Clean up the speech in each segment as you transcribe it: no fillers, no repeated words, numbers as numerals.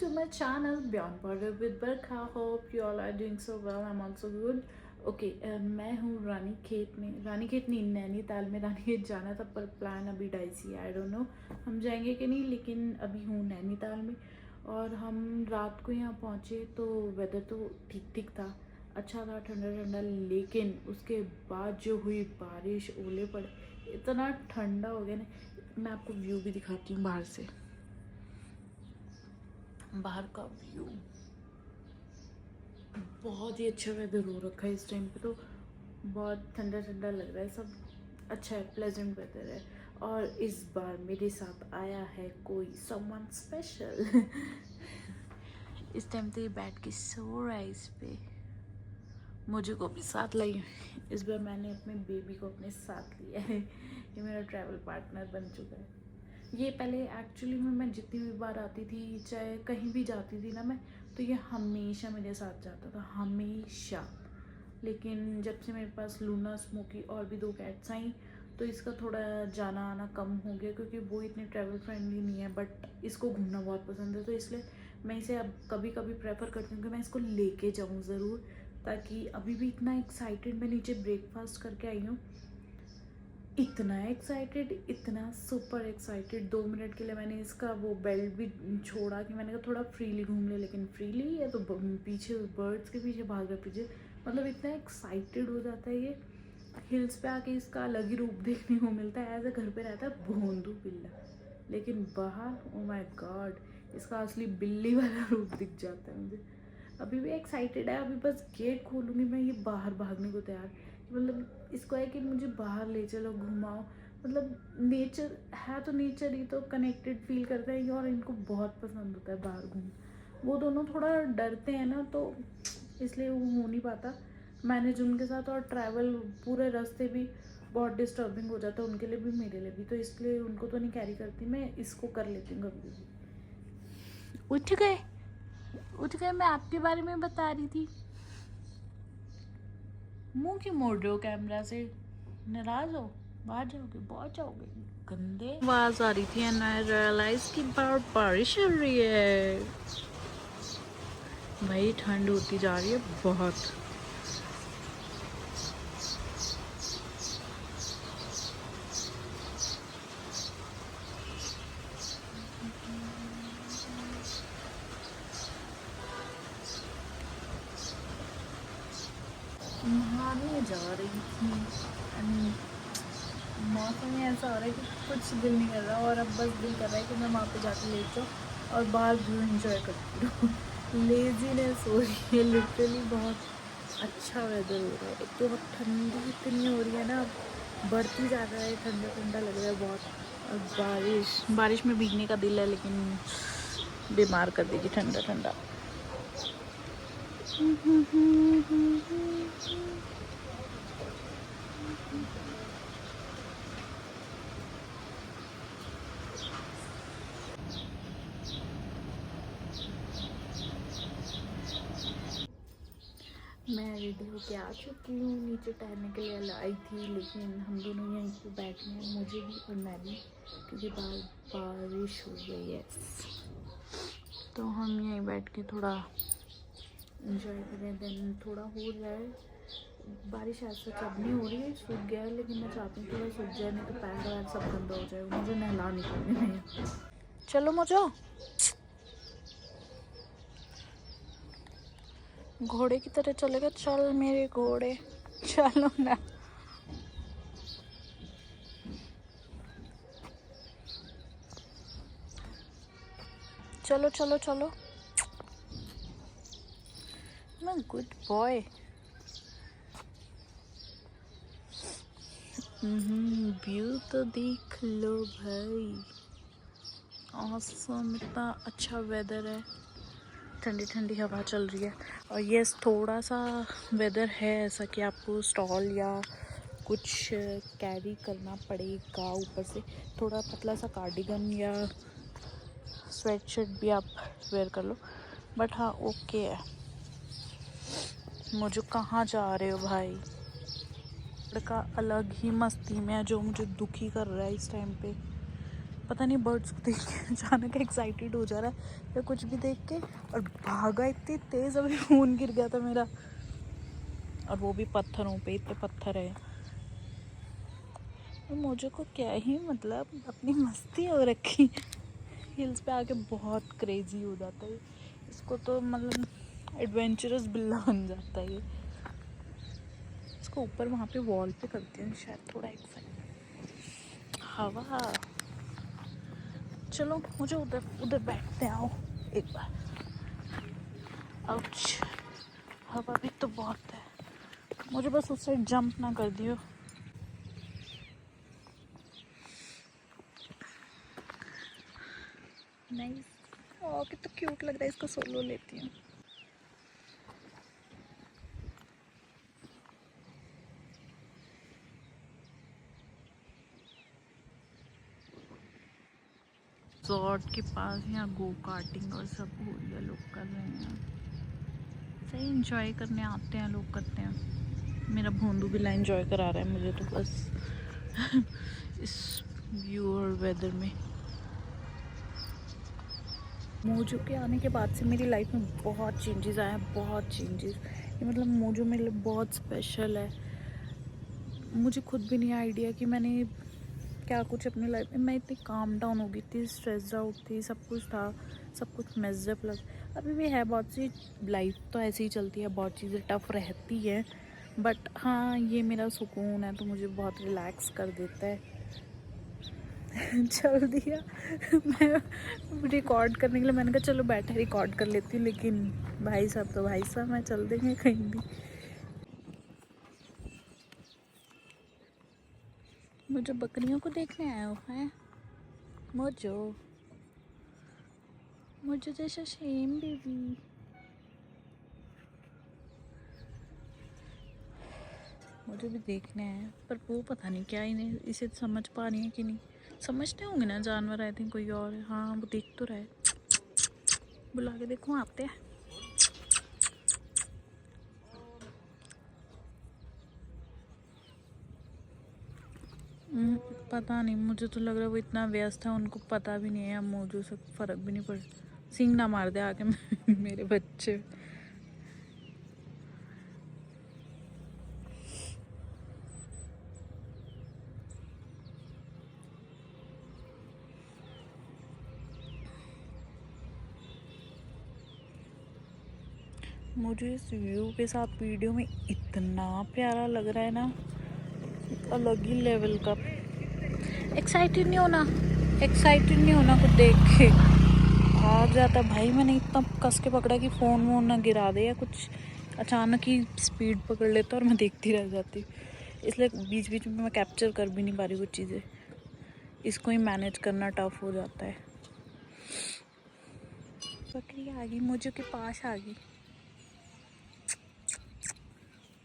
To my channel Beyond Border with Barkha. Hope you all are doing so well. I'm also good. Okay मैं हूँ रानीखेत में, रानीखेत नहीं, नैनीताल में। रानीखेत जाना था पर प्लान अभी डाइसी है, आई डोंट नो हम जाएंगे कि नहीं, लेकिन अभी हूँ नैनीताल में। और हम रात को यहाँ पहुँचे तो वेदर तो ठीक ठीक था, अच्छा था, ठंडा ठंडा। लेकिन उसके बाद जो हुई बारिश, ओले पड़े, इतना ठंडा हो गया ना। मैं आपको व्यू भी दिखाती हूँ बाहर से, बाहर का व्यू। बहुत ही अच्छा वेदर हो रखा है इस टाइम पे, तो बहुत ठंडा ठंडा लग रहा है, सब अच्छा है, प्लेजेंट वेदर है। और इस बार मेरे साथ आया है कोई समवन स्पेशल। इस टाइम तो ये बैठ के सो रहा है इस पे, मुझे को भी साथ लाई। इस बार मैंने अपने बेबी को अपने साथ लिया है, ये मेरा ट्रैवल पार्टनर बन चुका है। ये पहले एक्चुअली में मैं जितनी भी बार आती थी, चाहे कहीं भी जाती थी ना मैं, तो ये हमेशा मेरे साथ जाता था, हमेशा। लेकिन जब से मेरे पास लूना, स्मोकी और भी 2 कैट्स आई, तो इसका थोड़ा जाना आना कम हो गया, क्योंकि वो इतने ट्रैवल फ्रेंडली नहीं है। बट इसको घूमना बहुत पसंद है, तो इसलिए मैं इसे अब कभी कभी प्रेफर करती हूँ कि मैं इसको लेके जाऊँ ज़रूर। ताकि अभी भी इतना एक्साइटेड, मैं नीचे ब्रेकफास्ट करके आई हूँ, इतना एक्साइटेड, इतना सुपर एक्साइटेड। 2 मिनट के लिए मैंने इसका वो बेल्ट भी छोड़ा कि मैंने कहा थोड़ा फ्रीली घूम ले, लेकिन फ्रीली है तो पीछे बर्ड्स के पीछे भाग रहा पीछे। मतलब इतना एक्साइटेड हो जाता है ये। हिल्स पे आके इसका अलग ही रूप देखने को मिलता है, ऐसे घर पे रहता है भोंदू बिल्ला, लेकिन बाहर ओ माय गॉड इसका असली बिल्ली वाला रूप दिख जाता है मुझे। अभी भी एक्साइटेड है, अभी बस गेट खोलूँगी मैं, ये बाहर भागने को तैयार। मतलब इसको है कि मुझे बाहर ले चलो, घुमाओ। मतलब नेचर है तो नेचर ही तो कनेक्टेड फील करता है, और इनको बहुत पसंद होता है बाहर घूम। वो दोनों थोड़ा डरते हैं ना, तो इसलिए वो हो नहीं पाता मैनेज उनके साथ। और ट्रैवल पूरे रास्ते भी बहुत डिस्टर्बिंग हो जाता है उनके लिए भी, मेरे लिए भी, तो इसलिए उनको तो नहीं कैरी करती मैं, इसको कर लेती हूँ कभी कभी। उठ गए, उठ गए, मैं आपके बारे में बता रही थी। मुंह क्यों मोड़ रहे हो कैमरा से? नाराज हो? बाहर जाओगे, बहुत जाओगे, गंदे। आवाज आ रही थी एंड आई रियलाइज कि बाहर बारिश हो रही है। भाई ठंड होती जा रही है बहुत। नहाने जा रही थी एंड मौसम ही ऐसा हो रहा है कि कुछ दिल नहीं कर रहा, और अब बस दिल कर रहा है कि मैं वहाँ पे जाके लेट जाऊँ और बाहर व्यू एंजॉय करती रहूँ। लेजीनेस हो रही है लिटरली, बहुत अच्छा वेदर हो रहा है। एक तो अब ठंडी इतनी हो रही है ना, अब बढ़ती जा रहा है, ठंडा ठंडा लग रहा है बहुत। और बारिश में भीगने का दिल है, लेकिन बीमार कर देगी ठंडा ठंडा। मैं रेडी होके आ चुकी हूँ, नीचे टहलने के लिए आई थी, लेकिन हम दोनों यहीं पे बैठे हैं, मुझे भी और मैं भी, क्योंकि बारिश हो गई है। तो हम यहीं बैठ के थोड़ा इंजॉय करें। देन थोड़ा हो जाए बारिश, ऐसा अब नहीं हो रही है, सूख गया है, लेकिन मैं चाहती हूँ थोड़ा सूख जाए, नहीं तो पैर वैर सब गंदा हो जाएगा, मुझे नहला नहीं करने में। चलो मुझे घोड़े की तरह चलेगा, चल मेरे घोड़े, चलो ना। चलो चलो चलो, मैं गुड बॉय। व्यू तो देख लो भाई, ऑसम, इतना अच्छा वेदर है, ठंडी ठंडी हवा चल रही है। और यस, थोड़ा सा वेदर है ऐसा कि आपको स्टॉल या कुछ कैरी करना पड़ेगा, ऊपर से थोड़ा पतला सा कार्डिगन या स्वेटशर्ट भी आप वेयर कर लो। बट हाँ ओके है। मुझे कहाँ जा रहे हो भाई? लड़का अलग ही मस्ती में है, जो मुझे दुखी कर रहा है इस टाइम पे। पता नहीं बर्ड्स को देख के अचानक एक्साइटेड हो जा रहा है या कुछ भी देख के, और भागा इतनी तेज़, अभी फ़ोन गिर गया था मेरा, और वो भी पत्थरों पे, इतने पत्थर है। तो मुझे को क्या ही मतलब, अपनी मस्ती हो रखी। हिल्स पे आके बहुत क्रेजी हो जाता है इसको, तो मतलब एडवेंचरस बिल्ला बन जाता है ये। इसको ऊपर वहाँ पे वॉल पे करती हूँ शायद, थोड़ा एक्साइट हवा। चलो मुझे उधर उधर बैठते आओ एक बार। आउच, हवा भी तो बहुत है, मुझे बस उस साइड जंप ना कर दियो। नाइस, ओह कितना क्यूट लग रहा है, इसको सोलो लेती हूँ। रिजॉर्ट के पास यहाँ गो कार्टिंग और सब हो रही है, लोग कर रहे हैं, सही इंजॉय करने आते हैं लोग, करते हैं। मेरा भोंदू बिल्ला इंजॉय करा रहा है मुझे तो बस इस व्यू और वेदर में। मोजो के आने के बाद से मेरी लाइफ में बहुत चेंजेस आए हैं, बहुत चेंजेस। ये मतलब मोजो मेरे लिए बहुत स्पेशल है। मुझे खुद भी नहीं आइडिया कि मैंने क्या कुछ अपनी लाइफ में, मैं इतनी काम डाउन हो गई थी, स्ट्रेस्ड आउट थी, सब कुछ था, सब कुछ मेजअप लग, अभी भी है बहुत सी, लाइफ तो ऐसे ही चलती है, बहुत चीज़ें टफ रहती है, बट हाँ ये मेरा सुकून है तो मुझे बहुत रिलैक्स कर देता है। चल दिया मैं रिकॉर्ड करने के लिए, मैंने कहा चलो बैठे रिकॉर्ड कर लेती हूँ, लेकिन भाई साहब तो भाई साहब मैं चल देंगे कहीं भी। मुझे बकरियों को देखने आए हो हैं मोजो, मुझे जैसा सेम बेबी। मुझे भी देखने हैं, पर वो पता नहीं क्या इन्हें, इसे समझ पा रही है कि नहीं, समझते होंगे ना जानवर, आई थिंक कोई और है। हाँ वो देख तो रहा है, बुला के देखो आते हैं। पता नहीं, मुझे तो लग रहा है वो इतना व्यस्त है उनको पता भी नहीं है, अब मौजूद से फ़र्क भी नहीं पड़। सींग ना मार दे आके मेरे बच्चे। मुझे इस व्यू के साथ वीडियो में इतना प्यारा लग रहा है ना, अलग ही लेवल का। एक्साइटेड नहीं होना, एक्साइटेड नहीं होना कुछ देख के, भाग जाता भाई। मैंने इतना कस के पकड़ा कि फ़ोन वोन ना गिरा दे या कुछ, अचानक ही स्पीड पकड़ लेता और मैं देखती रह जाती, इसलिए बीच बीच में मैं कैप्चर कर भी नहीं पा रही कुछ चीज़ें, इसको ही मैनेज करना टफ हो जाता है। बकरी आ गई, मुझे के पास आ गई,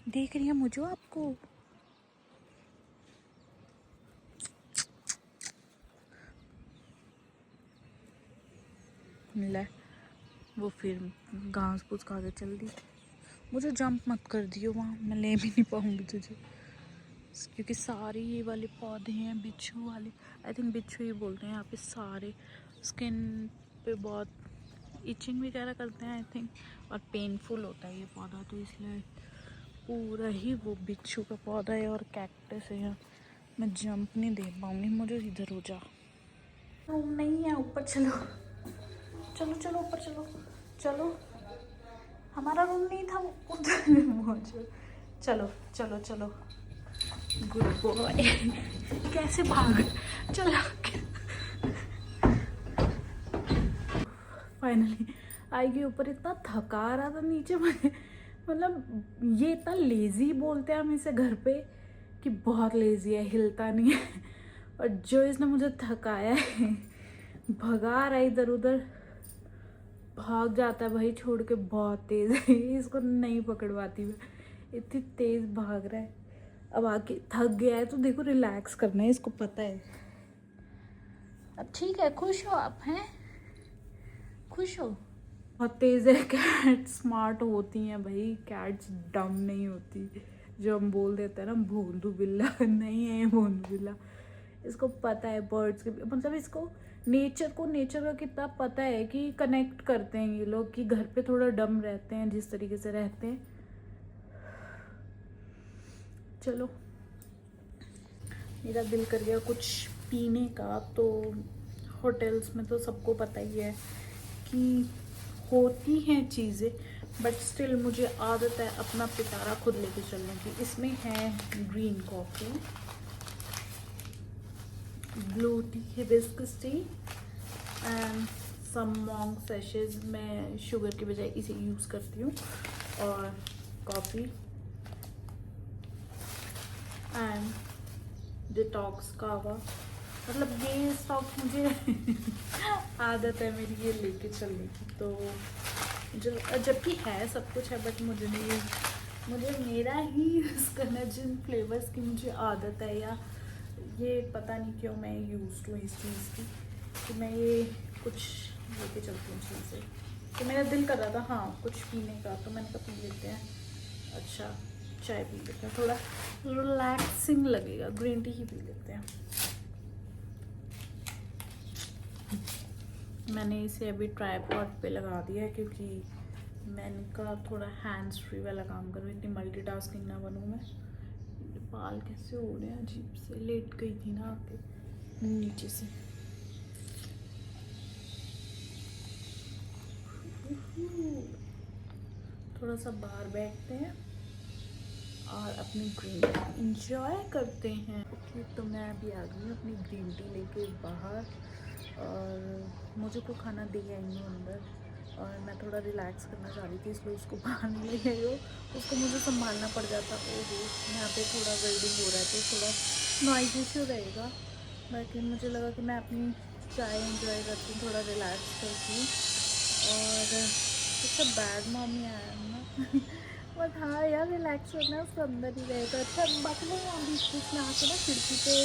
देख रही है मुझे आपको। ले वो फिर घास फूस खा के चल दी। मुझे जंप मत कर दियो वहाँ, मैं ले भी नहीं पाऊँगी तुझे, क्योंकि सारे ये वाले पौधे हैं बिच्छू वाले, आई थिंक बिच्छू ही बोलते हैं यहाँ पे, सारे स्किन पे बहुत इचिंग वगैरह करते हैं आई थिंक, और पेनफुल होता है ये पौधा, तो इसलिए पूरा ही वो बिच्छू का पौधा है और कैक्टस है यहाँ। मैं जंप नहीं दे पाऊँगी, मुझे इधर हो जा। रूम नहीं है, ऊपर चलो, चलो चलो ऊपर चलो, चलो हमारा रूम नहीं था उधर। चलो चलो चलो, गुड बॉय। कैसे भाग, चलो फाइनली आई गई ऊपर। इतना थका रहा था नीचे में, मतलब ये इतना लेजी बोलते हैं हम इसे घर पे कि बहुत लेजी है, हिलता नहीं है, और जो इसने मुझे थकाया है, भगा रहा है इधर उधर, भाग जाता है भाई छोड़ के, बहुत तेज है, इसको नहीं पकड़वाती मैं, इतनी तेज भाग रहा है। अब आके थक गया है तो देखो रिलैक्स करना है, इसको पता है। अब ठीक है, खुश हो आप हैं, खुश हो। बहुत तेज है, कैट स्मार्ट होती हैं भाई, कैट्स डम नहीं होती, जो हम बोल देते हैं ना भोंदू बिल्ला नहीं है ये भोंदू बिल्ला, इसको पता है बर्ड्स के, मतलब इसको नेचर का कितना पता है कि कनेक्ट करते हैं ये लोग, कि घर पे थोड़ा डम रहते हैं जिस तरीके से रहते हैं। चलो मेरा दिल कर गया कुछ पीने का। तो होटल्स में तो सबको पता ही है कि होती हैं चीज़ें, बट स्टिल मुझे आदत है अपना पिटारा खुद लेके चलने की। इसमें है green coffee, blue tea, hibiscus tea and some मॉन्ग सेशेज। मैं शुगर की बजाय इसे यूज़ करती हूँ। और कॉफ़ी एंड डिटॉक्स कावा। मतलब ये स्टॉक मुझे आदत है मेरी ये लेके चलने की। तो जबकि है सब कुछ है, बट मुझे मेरा ही यूज़ करना जिन फ्लेवर्स की मुझे आदत है, या ये पता नहीं क्यों मैं यूज़ हूँ इस चीज़ की कि मैं ये कुछ लेके चलती हूँ चीज़ें। तो मेरा दिल कर रहा था हाँ कुछ पीने का, तो मैंने कहा पी लेते हैं। अच्छा चाय पी लेते हैं, थोड़ा रिलैक्सिंग लगेगा। ग्रीन टी ही पी लेते हैं। मैंने इसे अभी ट्राइपॉड पे लगा दिया है क्योंकि मैंने कहा थोड़ा हैंड्स फ्री वाला काम करूँ, इतनी मल्टीटास्किंग ना बनूँ मैं। बाल कैसे हो रहे हैं अजीब से, लेट गई थी ना आके नीचे से। थोड़ा सा बाहर बैठते हैं और अपनी ग्रीन टी इंजॉय करते हैं। ओके तो मैं अभी आ गई हूँ अपनी ग्रीन टी लेके बाहर, और मुझे को खाना दे आई हूँ अंदर, और मैं थोड़ा रिलैक्स करना चाह रही थी इसलिए उसको बाहर नहीं ले गई हो। उसको मुझे संभालना पड़ जाता। ओहो यहाँ पे थोड़ा वेल्डिंग हो रहा है तो थोड़ा नॉइज़ इशू रहेगा, बाकी मुझे लगा कि मैं अपनी चाय एंजॉय करती हूँ, थोड़ा रिलैक्स करती हूँ। और अच्छा बैड मॉमी आया है ना बट हाँ यार रिलैक्स करना उसको अंदर ही रहे तो अच्छा। बाकी लोग यहाँ बीच बीच में आके ना खिड़की पे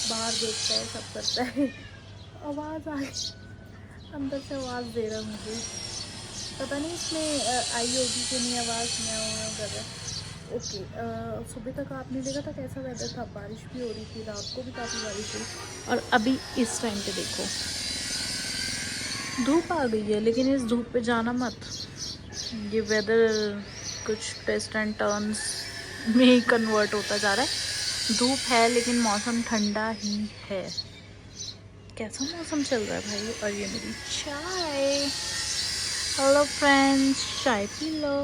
बाहर देखता है, सब करता है। आवाज़ आ रही अंदर से, आवाज़ दे रहा मुझे, पता नहीं इसमें आई होगी कि नहीं आवाज़, म्याऊं म्याऊं कर रहा है। ओके सुबह तक आपने देखा था कैसा वेदर था, बारिश भी हो रही थी, रात को भी काफ़ी बारिश हुई, और अभी इस टाइम पे देखो धूप आ गई है। लेकिन इस धूप पे जाना मत, ये वेदर कुछ ट्विस्ट एंड टर्न्स में ही कन्वर्ट होता जा रहा है। धूप है लेकिन मौसम ठंडा ही है। कैसा मौसम चल रहा है भाई। और ये मेरी चाय, हेलो फ्रेंड्स चाय पी लो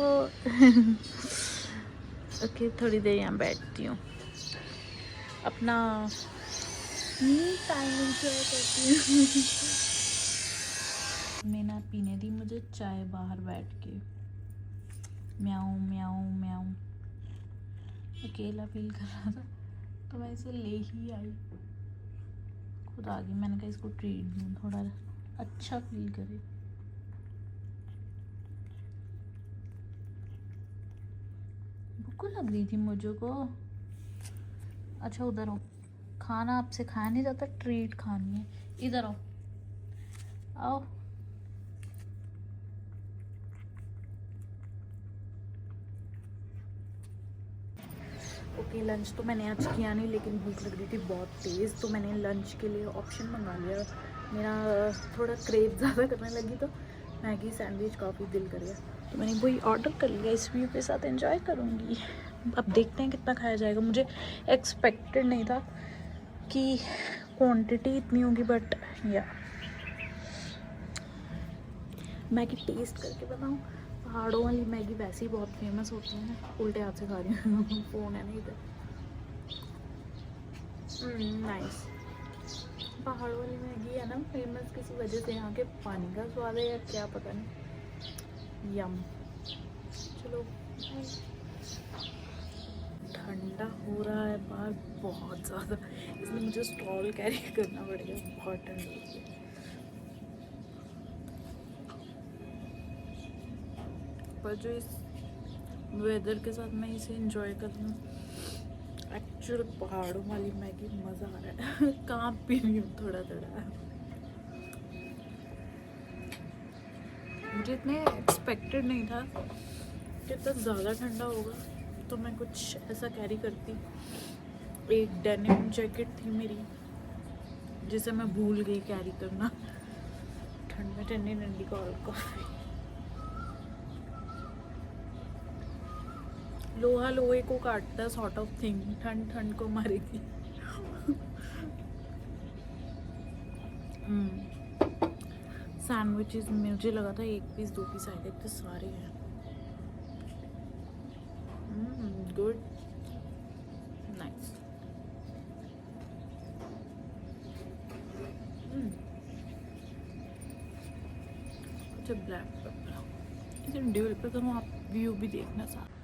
ओके थोड़ी देर यहाँ बैठती हूँ, अपना मी टाइम एंजॉय करती हूँ मैंने पीने दी मुझे चाय बाहर बैठ के, म्याऊं म्याऊं म्याऊं। अकेला फील कर रहा था तो मैं इसे ले ही आई, खुद आ गई। मैंने कहा इसको ट्रीट दूँ, थोड़ा अच्छा फील करे। भूख लग रही थी मुझे को। अच्छा उधर हो, खाना आपसे खाया नहीं जाता, ट्रीट खानी है। इधर आओ आओ। ओके लंच तो मैंने आज किया नहीं, लेकिन भूख लग रही थी बहुत तेज़, तो मैंने लंच के लिए ऑप्शन मंगा लिया। मेरा थोड़ा क्रेव ज़्यादा करने लगी तो मैगी सैंडविच काफ़ी दिल कर गया, तो मैंने वही ऑर्डर कर लिया। इस व्यू के साथ एंजॉय करूँगी। अब देखते हैं कितना खाया जाएगा। मुझे एक्सपेक्टेड नहीं था कि क्वांटिटी इतनी होगी, बट या मैगी टेस्ट करके बताऊँ। पहाड़ों वाली मैगी वैसे ही बहुत फेमस होती है ना। उल्टे हाथ से खा रही हूँ फ़ोन है नहीं इधर। नाइस। पहाड़ों वाली मैगी है ना फेमस किसी वजह से, यहाँ के पानी का स्वाद है या क्या पता नहीं। यम। चलो ठंडा हो रहा है बाहर बहुत ज़्यादा, इसलिए मुझे स्टॉल कैरी करना पड़ेगा, बहुत ठंड हो रही है। पर जो इस वेदर के साथ मैं इसे एंजॉय कर रही हूँ, एक्चुअल पहाड़ों वाली मैगी मज़ा आ रहा है काँप भी रही हूँ थोड़ा थोड़ा। मुझे इतने एक्सपेक्टेड नहीं था कि इतना ज़्यादा ठंडा होगा, तो मैं कुछ ऐसा कैरी करती। एक डेनिम जैकेट थी मेरी, जिसे मैं भूल गई कैरी करना। ठंड में ठंडी ठंडी कोल्ड कॉफ़ी। लोहा लोहे को काटता है सॉर्ट ऑफ थिंग। ठंड ठंड को मारेगी। सैंडविचेस मुझे लगा था 1 पीस 2 पीस आएगा, इतने सारे हैं। Good, nice. अच्छा ब्लैक पेपर, इसे ड्यूल पे करूँ, आप व्यू भी देखना साथ।